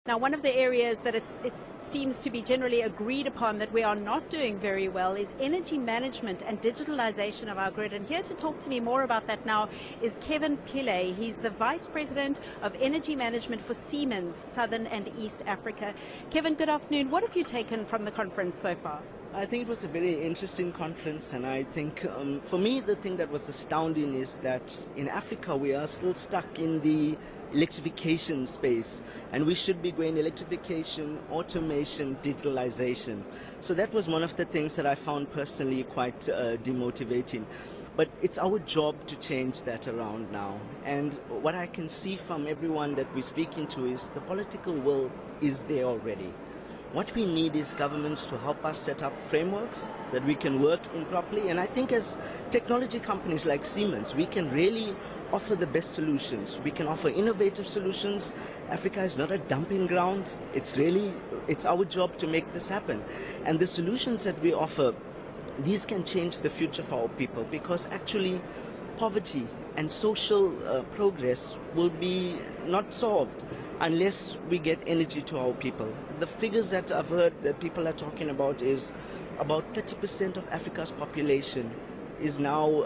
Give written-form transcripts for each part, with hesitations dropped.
Now, one of the areas that it seems to be generally agreed upon that we are not doing very well is energy management and digitalization of our grid. And here to talk to me more about that now is Kevin Pillay. He's the Vice President of Energy Management for Siemens, Southern and East Africa. Kevin, good afternoon. What have you taken from the conference so far? I think it was a very interesting conference, and I think for me the thing that was astounding is that in Africa we are still stuck in the electrification space, and we should be going electrification, automation, digitalization. So that was one of the things that I found personally quite demotivating. But it's our job to change that around now. And what I can see from everyone that we're speaking to is the political will is there already. What we need is governments to help us set up frameworks that we can work in properly. And I think as technology companies like Siemens, we can really offer the best solutions. We can offer innovative solutions. Africa is not a dumping ground. It's our job to make this happen. And the solutions that we offer, these can change the future for our people, because actually poverty and social progress will be not solved unless we get energy to our people. The figures that I've heard that people are talking about is about 30% of Africa's population is now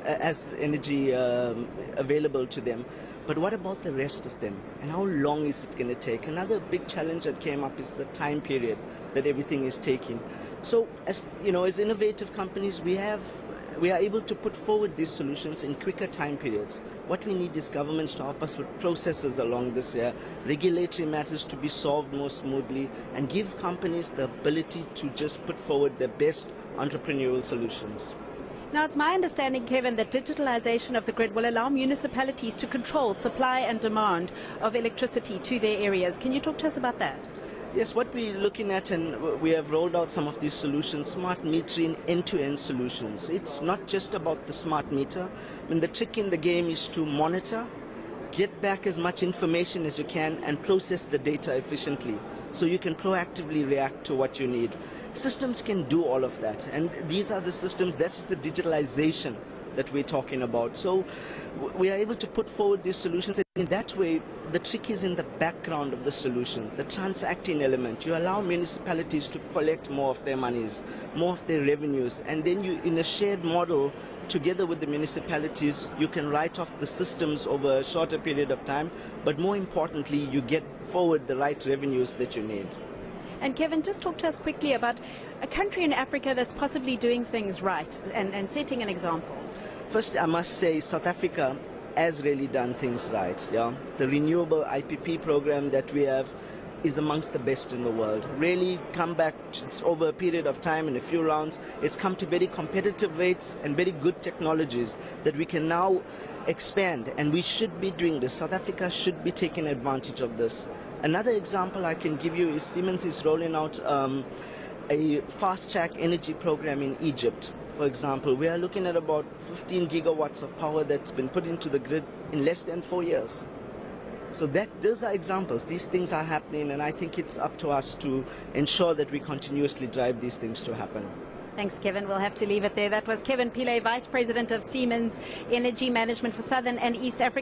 as energy available to them. But what about the rest of them? And how long is it going to take? Another big challenge that came up is the time period that everything is taking. So as you know, as innovative companies, we are able to put forward these solutions in quicker time periods. What we need is governments to help us with processes along this year, regulatory matters to be solved more smoothly, and give companies the ability to just put forward their best entrepreneurial solutions. Now, it's my understanding, Kevin, that digitalization of the grid will allow municipalities to control supply and demand of electricity to their areas. Can you talk to us about that? Yes, what we're looking at, and we have rolled out some of these solutions, smart metering, end-to-end solutions. It's not just about the smart meter. I mean, the trick in the game is to monitor, get back as much information as you can, and process the data efficiently so you can proactively react to what you need. Systems can do all of that, and these are the systems, that's the digitalization that we're talking about. So we are able to put forward these solutions. In that way, the trick is in the background of the solution, the transacting element. You allow municipalities to collect more of their monies, more of their revenues, and then you, in a shared model, together with the municipalities, you can write off the systems over a shorter period of time, but more importantly, you get forward the right revenues that you need. And Kevin, just talk to us quickly about a country in Africa that's possibly doing things right and setting an example. First, I must say South Africa has really done things right. Yeah? The renewable IPP program that we have is amongst the best in the world. Really come back, it's over a period of time, in a few rounds, it's come to very competitive rates and very good technologies that we can now expand, and we should be doing this. South Africa should be taking advantage of this. Another example I can give you is Siemens is rolling out a fast-track energy program in Egypt. For example, we are looking at about 15 gigawatts of power that's been put into the grid in less than 4 years. So those are examples. These things are happening, and I think it's up to us to ensure that we continuously drive these things to happen. Thanks, Kevin. We'll have to leave it there. That was Kevin Pillay, Vice President of Siemens Energy Management for Southern and East Africa.